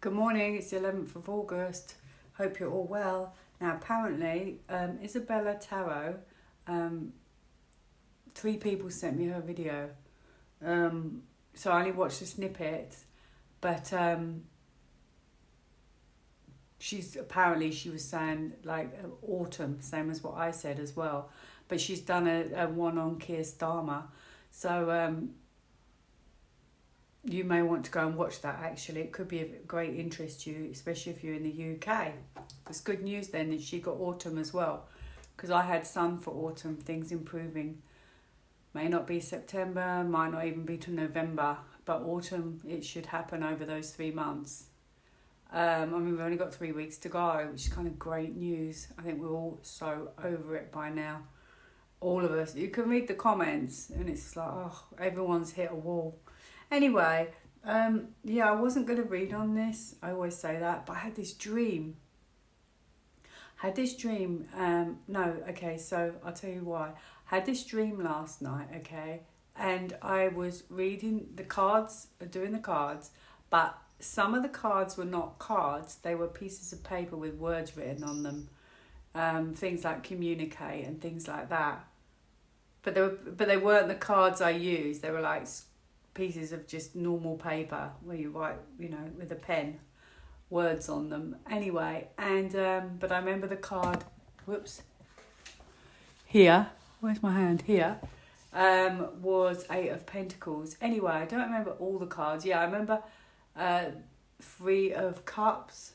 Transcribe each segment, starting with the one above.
Good morning, it's the 11th of August. Hope you're all well. Now, apparently, Isabella Tarot, 3 people sent me her video. So I only watched a snippet, but she was saying like autumn, same as what I said as well. But she's done a one on Keir Starmer. So you may want to go and watch that. Actually, it could be of great interest to you, especially if you're in the UK. It's good news then that she got autumn as well, because I had sun for autumn, things improving. May not be September, might not even be to November, but autumn, it should happen over those 3 months. We've only got 3 weeks to go, which is kind of great news. I think we're all so over it by now. All of us. You can read the comments and it's like, oh, everyone's hit a wall. Anyway, I wasn't going to read on this. I always say that, but I had this dream. So I'll tell you why. I had this dream last night, okay? And I was reading the cards, doing the cards, but some of the cards were not cards. They were pieces of paper with words written on them. Things like communicate and things like that. But they weren't the cards I used. They were like pieces of just normal paper where you write, with a pen, words on them. Anyway, and but I remember the card. Here. Where's my hand? Here. Was 8 of Pentacles. Anyway, I don't remember all the cards. Yeah, I remember 3 of Cups.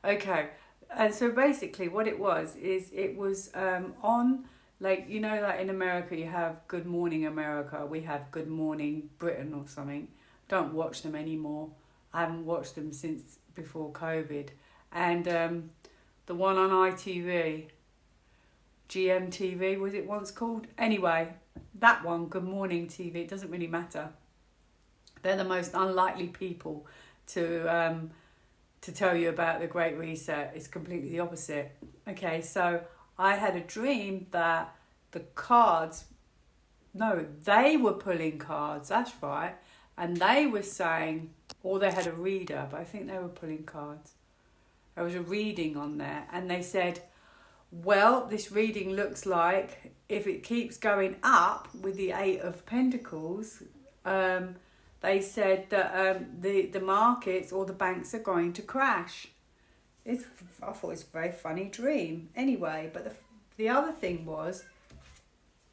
Okay, and so basically what it was on, like in America you have Good Morning America, we have Good Morning Britain or something. Don't watch them anymore. I haven't watched them since before COVID. And the one on ITV, GMTV was it once called? Anyway, that one, Good Morning TV, it doesn't really matter. They're the most unlikely people to tell you about the Great Reset. It's completely the opposite. Okay, so I had a dream that the cards, they were pulling cards, that's right. And they were saying, or they had a reader, but I think they were pulling cards. There was a reading on there, and they said, well, this reading looks like if it keeps going up with the 8 of Pentacles, they said that the markets or the banks are going to crash. I thought it was a very funny dream. Anyway, but the other thing was,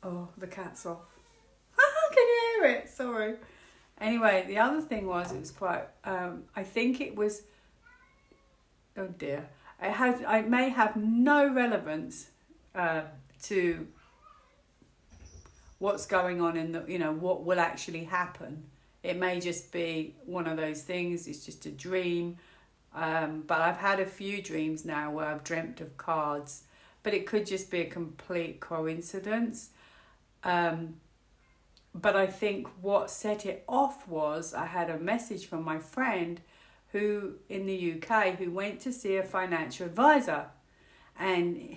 the cat's off. Can you hear it? Sorry. Anyway, the other thing was, it was quite, I think it was, oh dear. It may have no relevance to what's going on in what will actually happen. It may just be one of those things. It's just a dream. But I've had a few dreams now where I've dreamt of cards, but it could just be a complete coincidence. But I think what set it off was I had a message from my friend who in the UK who went to see a financial advisor, and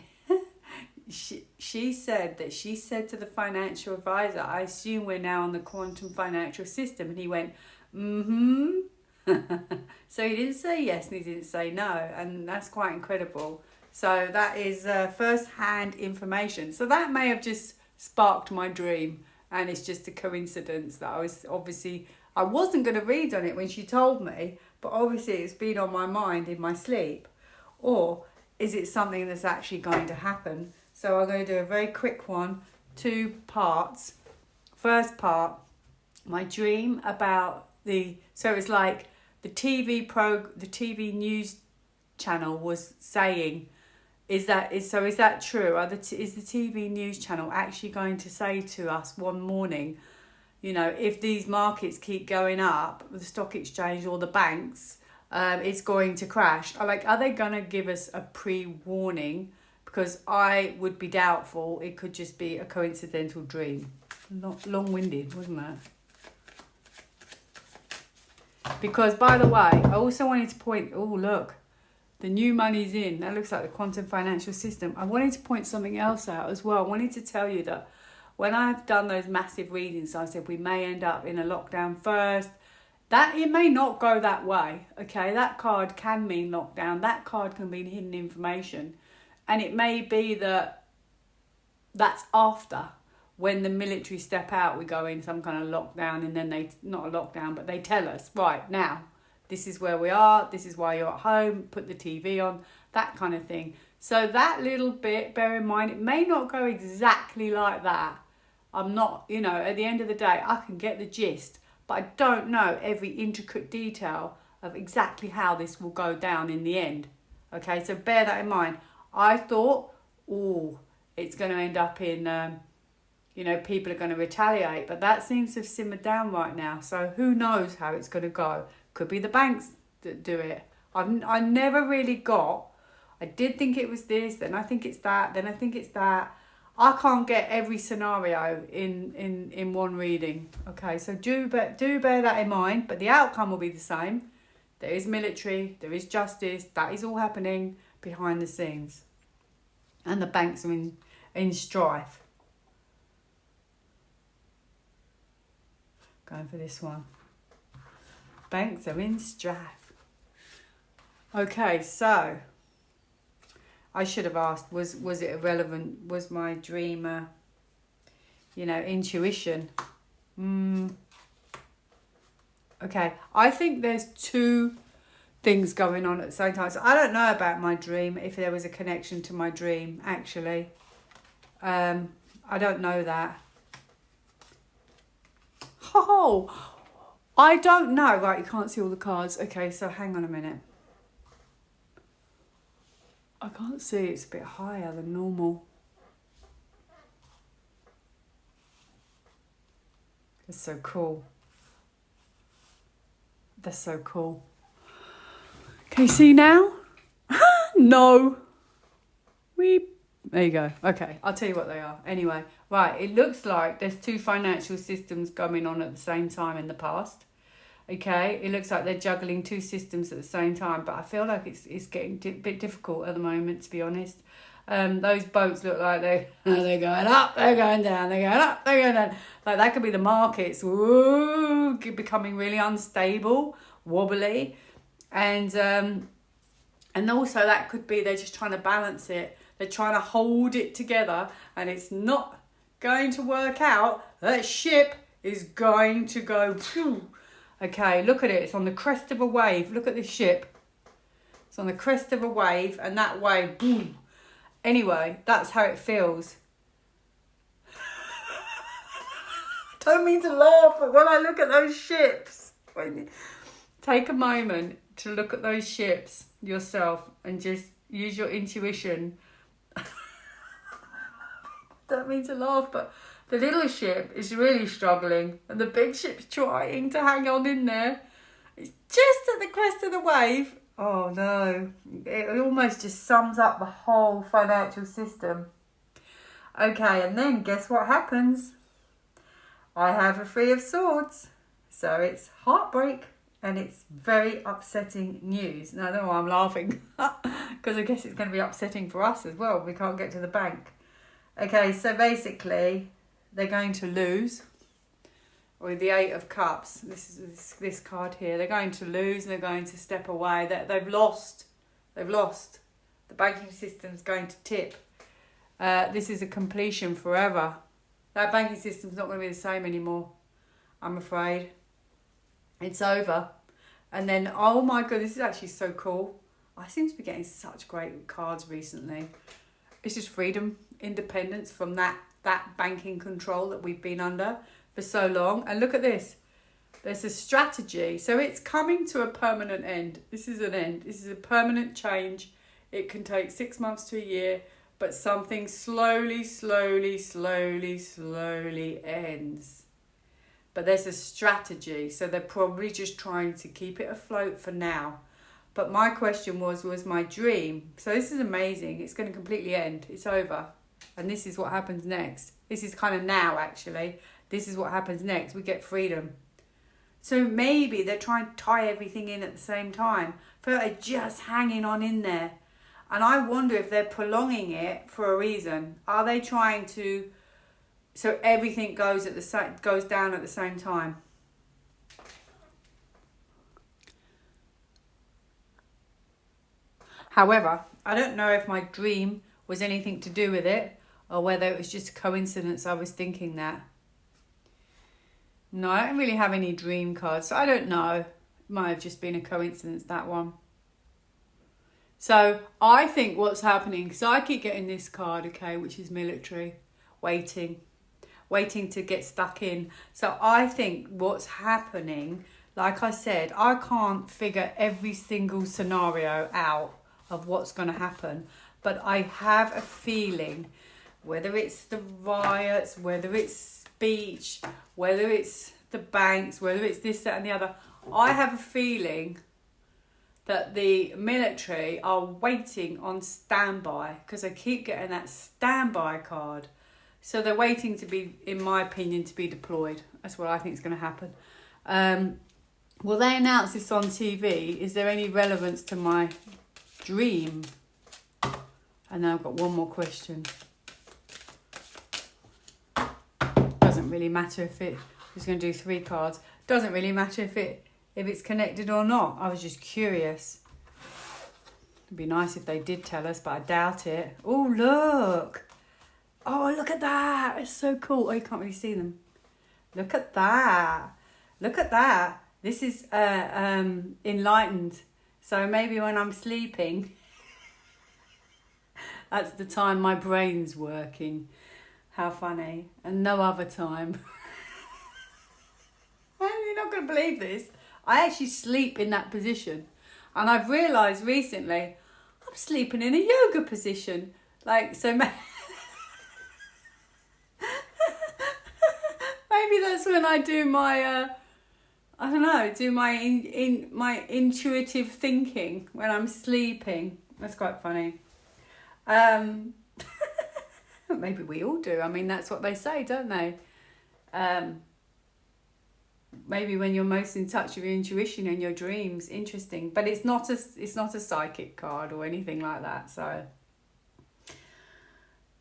she said to the financial advisor, I assume we're now on the quantum financial system, and he went, So he didn't say yes and he didn't say no, and that's quite incredible. So that is first-hand information. So that may have just sparked my dream, and it's just a coincidence that I wasn't going to read on it when she told me, but obviously it's been on my mind in my sleep. Or is it something that's actually going to happen? So I'm going to do a very quick one, 2 parts. First part, my dream about so it's like the TV news channel was saying, is that true? Is the TV news channel actually going to say to us one morning, if these markets keep going up, the stock exchange or the banks, it's going to crash? Are they going to give us a pre-warning? Because I would be doubtful. It could just be a coincidental dream. Not long-winded, wasn't it? Because, by the way, I also wanted to point... Oh, look. The new money's in. That looks like the quantum financial system. I wanted to point something else out as well. I wanted to tell you that when I've done those massive readings, I said we may end up in a lockdown first. That it may not go that way, okay? That card can mean lockdown. That card can mean hidden information. And it may be that that's after, when the military step out, we go in some kind of lockdown, and then they, not a lockdown, but they tell us, right, now, this is where we are, this is why you're at home, put the TV on, that kind of thing. So that little bit, bear in mind, it may not go exactly like that. I'm not, you know, at the end of the day, I can get the gist, but I don't know every intricate detail of exactly how this will go down in the end. Okay, so bear that in mind. I thought, oh, it's going to end up in, you know, people are going to retaliate, but that seems to have simmered down right now. So who knows how it's going to go? Could be the banks that do it. I never really got, I did think it was this, then I think it's that, then I think it's that. I can't get every scenario in one reading. Okay, so do bear that in mind, but the outcome will be the same. There is military, there is justice, that is all happening behind the scenes. And the banks are in strife. Going for this one. Banks are in strife. Okay, so I should have asked, was it irrelevant? Was my dream, you know, intuition? Okay, I think there's two things going on at the same time. So I don't know about my dream, if there was a connection to my dream, actually. I don't know that. Oh, I don't know. Right, you can't see all the cards. Okay, so hang on a minute. I can't see, it's a bit higher than normal. That's so cool. That's so cool. Can you see now? No. There you go. Okay, I'll tell you what they are. Anyway, right, it looks like there's two financial systems going on at the same time in the past. Okay, it looks like they're juggling two systems at the same time, but I feel like it's getting a bit difficult at the moment, to be honest. Those boats look like they're going up, they're going down, they're going up, they're going down. Like that could be the markets, woo, becoming really unstable, wobbly, and also that could be they're just trying to balance it. They're trying to hold it together, and it's not going to work out. That ship is going to go. Phew. Okay, look at it. It's on the crest of a wave. Look at this ship. It's on the crest of a wave, and that wave, boom. Anyway, that's how it feels. Don't mean to laugh, but when I look at those ships, take a moment to look at those ships yourself and just use your intuition. Don't mean to laugh, but the little ship is really struggling and the big ship's trying to hang on in there. It's just at the crest of the wave. Oh no, it almost just sums up the whole financial system. Okay, and then guess what happens? I have a Three of Swords. So it's heartbreak and it's very upsetting news. Now I don't know why I'm laughing because I guess it's going to be upsetting for us as well. We can't get to the bank. Okay, so basically they're going to lose. With the Eight of Cups, this card here, they're going to lose and they're going to step away. They've lost. They've lost. The banking system's going to tip. This is a completion forever. That banking system's not going to be the same anymore, I'm afraid. It's over. And then, oh my God, this is actually so cool. I seem to be getting such great cards recently. It's just freedom, independence from that banking control that we've been under for so long. And look at this. There's a strategy. So it's coming to a permanent end. This is an end. This is a permanent change. It can take 6 months to a year, but something slowly ends. But there's a strategy. So they're probably just trying to keep it afloat for now. But my question was my dream. So this is amazing. It's going to completely end. It's over. And this is what happens next. This is kind of now, actually. This is what happens next. We get freedom. So maybe they're trying to tie everything in at the same time. I feel like they're just hanging on in there. And I wonder if they're prolonging it for a reason. Are they trying to... So everything goes down at the same time? However, I don't know if my dream was anything to do with it or whether it was just a coincidence I was thinking that. No, I don't really have any dream cards, so I don't know. It might have just been a coincidence, that one. So I think what's happening, so I keep getting this card, okay, which is military, waiting to get stuck in. So I think what's happening, like I said, I can't figure every single scenario out of what's going to happen, but I have a feeling, whether it's the riots, whether it's speech, whether it's the banks, whether it's this, that and the other, I have a feeling that the military are waiting on standby, because I keep getting that standby card. So they're waiting to be, in my opinion, to be deployed. That's what I think is going to happen. Will they announce this on TV? Is there any relevance to my dream? And now I've got one more question. Doesn't really matter if it... Just going to do 3 cards. Doesn't really matter if it's connected or not. I was just curious. It'd be nice if they did tell us, but I doubt it. Oh, look. Oh, look at that. It's so cool. Oh, you can't really see them. Look at that. Look at that. This is enlightened. So maybe when I'm sleeping, that's the time my brain's working. How funny. And no other time. You're not going to believe this. I actually sleep in that position. And I've realised recently, I'm sleeping in a yoga position. Like, so maybe that's when I do my, I don't know, do my my intuitive thinking when I'm sleeping. That's quite funny. Maybe we all do. I mean, that's what they say, don't they? Maybe when you're most in touch with your intuition and your dreams. Interesting, but it's not a psychic card or anything like that. So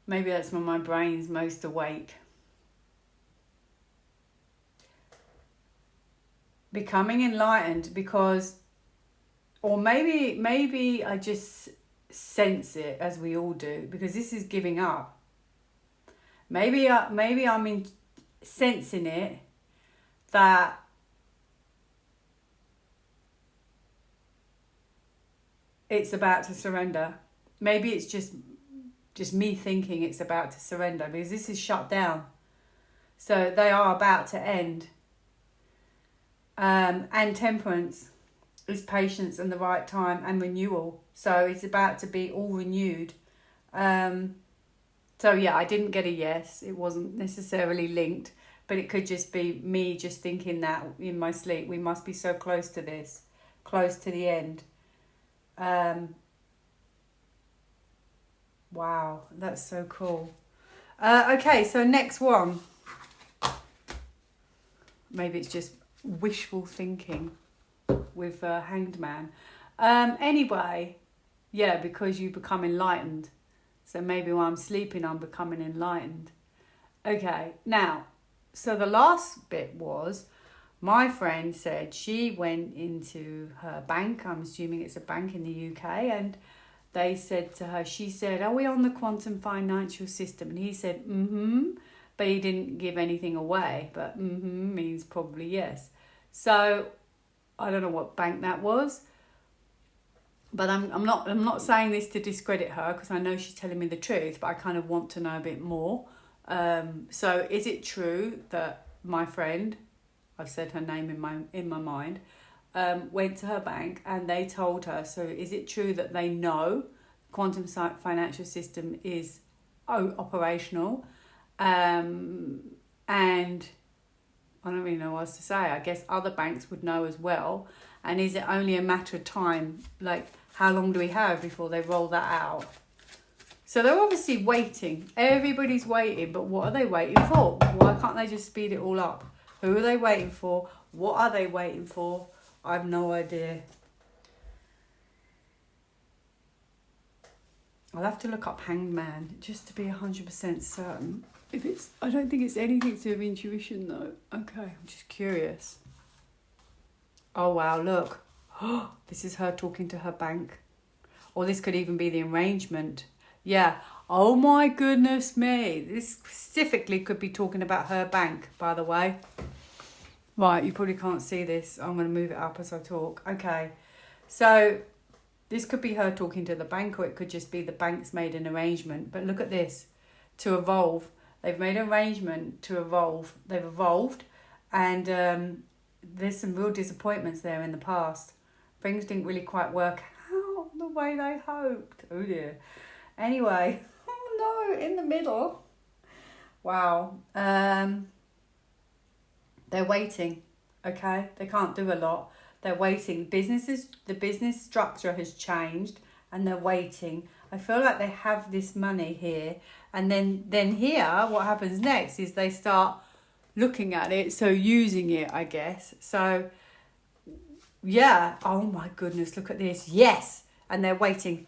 maybe that's when my brain's most awake. Becoming enlightened, because, or maybe I just sense it, as we all do, because this is giving up. Maybe I'm sensing it, that it's about to surrender. Maybe it's just me thinking it's about to surrender, because this is shut down. So they are about to end. And temperance is patience and the right time and renewal. So it's about to be all renewed. So yeah, I didn't get a yes. It wasn't necessarily linked. But it could just be me just thinking that in my sleep. We must be so close to this, close to the end. Wow, that's so cool. Okay, so next one. Maybe it's just wishful thinking with Hanged Man. Anyway, yeah, because you become enlightened. So maybe while I'm sleeping, I'm becoming enlightened. Okay, now... So the last bit was, my friend said she went into her bank. I'm assuming it's a bank in the UK. And they said to her, she said, are we on the quantum financial system? And he said, but he didn't give anything away. But means probably yes. So I don't know what bank that was. But I'm not saying this to discredit her, because I know she's telling me the truth. But I kind of want to know a bit more. So is it true that my friend, I've said her name in my mind, went to her bank and they told her, so is it true that they know quantum financial system is operational? And I don't really know what else to say. I guess other banks would know as well. And is it only a matter of time? Like, how long do we have before they roll that out? So they're obviously waiting. Everybody's waiting, but what are they waiting for? Why can't they just speed it all up? Who are they waiting for? What are they waiting for? I have no idea. I'll have to look up Hanged Man just to be 100% certain. I don't think it's anything to do with intuition though. Okay, I'm just curious. Oh wow, look. This is her talking to her bank. Or this could even be the arrangement. Yeah. Oh my goodness me. This specifically could be talking about her bank, by the way. Right, you probably can't see this. I'm going to move it up as I talk. Okay. So this could be her talking to the bank, or it could just be the bank's made an arrangement. But look at this. To evolve. They've made an arrangement to evolve. They've evolved. And there's some real disappointments there in the past. Things didn't really quite work out the way they hoped. Oh dear. Anyway. Oh no, in the middle. Wow. They're waiting. Okay? They can't do a lot. They're waiting. The business structure has changed and they're waiting. I feel like they have this money here, and then here what happens next is they start looking at it, so using it, I guess. So yeah, oh my goodness, look at this. Yes, and they're waiting.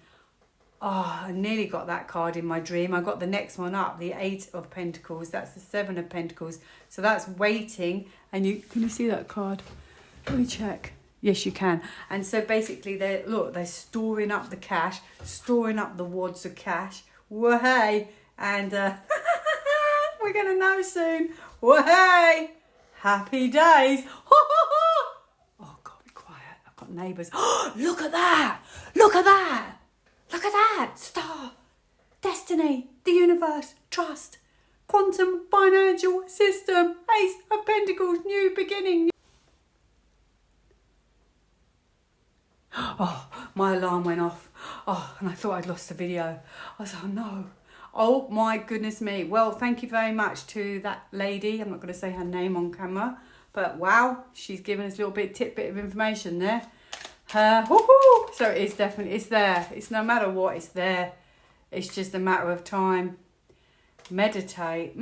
Oh, I nearly got that card in my dream. I got the next one up, the 8 of Pentacles. That's the 7 of Pentacles. So that's waiting. And can you see that card? Let me check. Yes, you can. And so basically, they're storing up the cash, storing up the wads of cash. Whoa-hey. And we're going to know soon. Whoa-hey. Happy days. Oh, God, be quiet. I've got neighbours. Look at that. Look at that. Look at that. Star. Destiny. The universe. Trust. Quantum financial system. Ace of Pentacles. New beginning. Oh, my alarm went off. Oh, and I thought I'd lost the video. I was like, oh no. Oh my goodness me. Well, thank you very much to that lady. I'm not going to say her name on camera. But wow, she's given us a little tidbit of information there. Woohoo! So it's definitely, it's there. It's no matter what, it's there. It's just a matter of time. Meditate.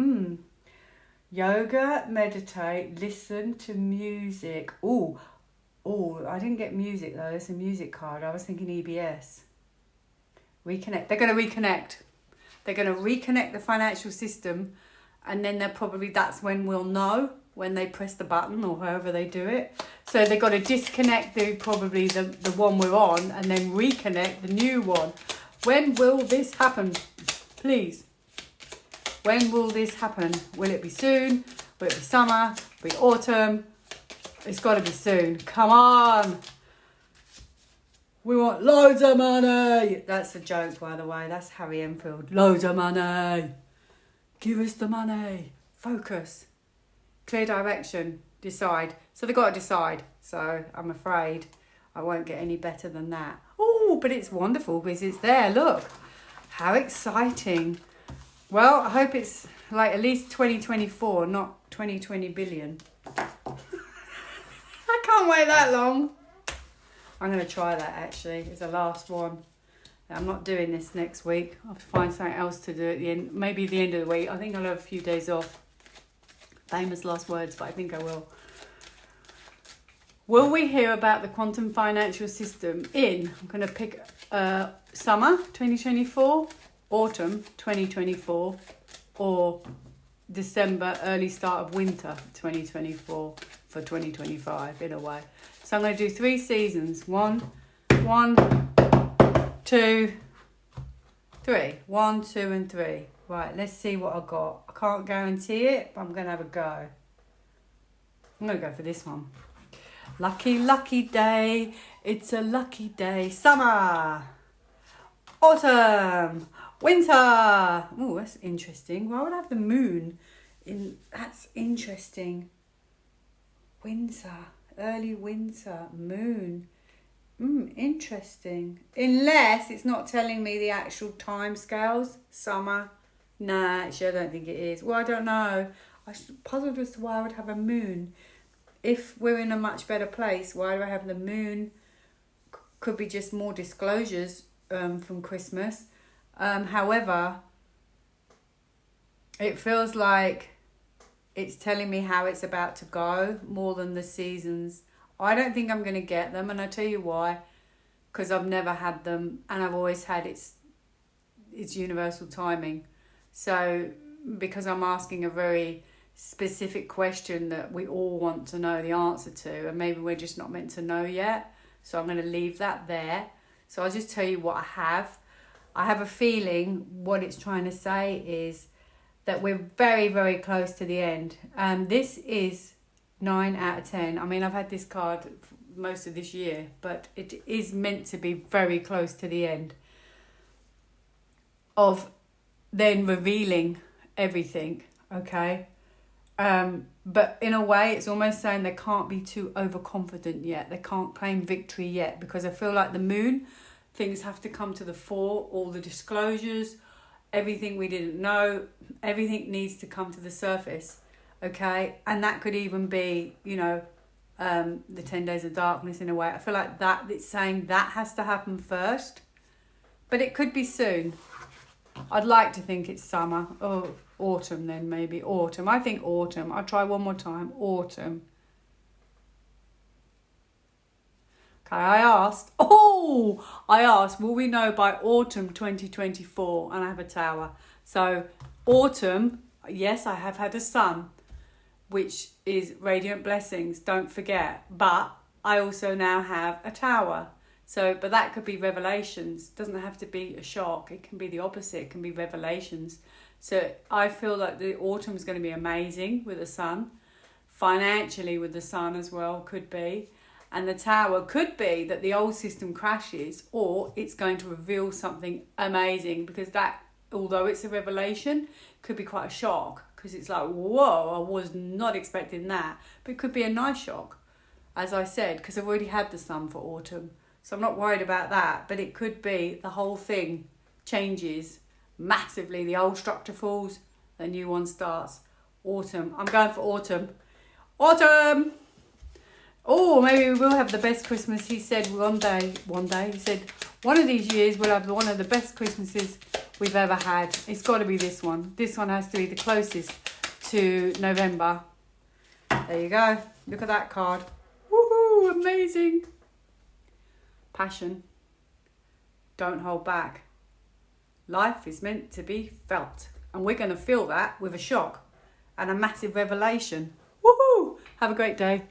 Yoga, meditate, listen to music. Oh, I didn't get music though. It's a music card. I was thinking EBS. Reconnect. They're going to reconnect. They're going to reconnect the financial system, and then that's when we'll know, when they press the button or however they do it. So they've got to disconnect the one we're on and then reconnect the new one. When will this happen? Please. When will this happen? Will it be soon? Will it be summer? Will it be autumn? It's got to be soon. Come on. We want loads of money. That's a joke, by the way. That's Harry Enfield. Loads of money. Give us the money. Focus. Clear direction. Decide. So they've got to decide. So I'm afraid I won't get any better than that. Oh, but it's wonderful because it's there. Look. How exciting. Well, I hope it's like at least 2024, not 2020 billion. I can't wait that long. I'm going to try that actually. It's the last one. I'm not doing this next week. I'll have to find something else to do at the end. Maybe the end of the week. I think I'll have a few days off. Famous last words, but I think I will. Will we hear about the quantum financial system I'm going to pick summer 2024, autumn 2024, or December, early start of winter 2024 for 2025 in a way. So I'm going to do 3 seasons. 1, 2, 3. 1, 2 and 3. Right, let's see what I got. I can't guarantee it, but I'm going to have a go. I'm going to go for this one. Lucky, lucky day. It's a lucky day. Summer. Autumn. Winter. Oh, that's interesting. Why would I have the moon in? That's interesting. Winter. Early winter. Moon. Interesting. Unless it's not telling me the actual time scales. Summer. Nah, actually I don't think it is. Well, I don't know. I was puzzled as to why I would have a moon. If we're in a much better place, why do I have the moon? Could be just more disclosures from Christmas. However, it feels like it's telling me how it's about to go more than the seasons. I don't think I'm going to get them, and I'll tell you why. Because I've never had them, and I've always had it's universal timing. So because I'm asking a very specific question that we all want to know the answer to, and maybe we're just not meant to know yet. So I'm going to leave that there. So I'll just tell you what I have. I have a feeling what it's trying to say is that we're very, very close to the end. This is 9 out of 10. I mean, I've had this card most of this year, but it is meant to be very close to the end of then revealing everything, okay? But in a way, it's almost saying they can't be too overconfident yet. They can't claim victory yet, because I feel like the moon, things have to come to the fore, all the disclosures, everything we didn't know, everything needs to come to the surface, okay? And that could even be, you know, the 10 days of darkness in a way. I feel like that it's saying that has to happen first, but it could be soon. I'd like to think it's summer or autumn then, maybe autumn. I think autumn. I'll try one more time. Autumn. Okay, I asked, will we know by autumn 2024? And I have a tower. So autumn, yes, I have had a sun, which is radiant blessings, don't forget. But I also now have a tower. So, but that could be revelations. It doesn't have to be a shock. It can be the opposite. It can be revelations. So I feel like the autumn is going to be amazing with the sun. Financially with the sun as well, could be. And the tower could be that the old system crashes, or it's going to reveal something amazing, because that, although it's a revelation, could be quite a shock, because it's like, whoa, I was not expecting that. But it could be a nice shock, as I said, because I've already had the sun for autumn. So I'm not worried about that, but it could be the whole thing changes massively. The old structure falls, the new one starts. Autumn. I'm going for autumn. Autumn! Oh, maybe we will have the best Christmas. He said one day, he said, one of these years we'll have one of the best Christmases we've ever had. It's got to be this one. This one has to be the closest to November. There you go. Look at that card. Woohoo, amazing. Passion. Don't hold back. Life is meant to be felt. And we're going to feel that with a shock and a massive revelation. Woohoo! Have a great day.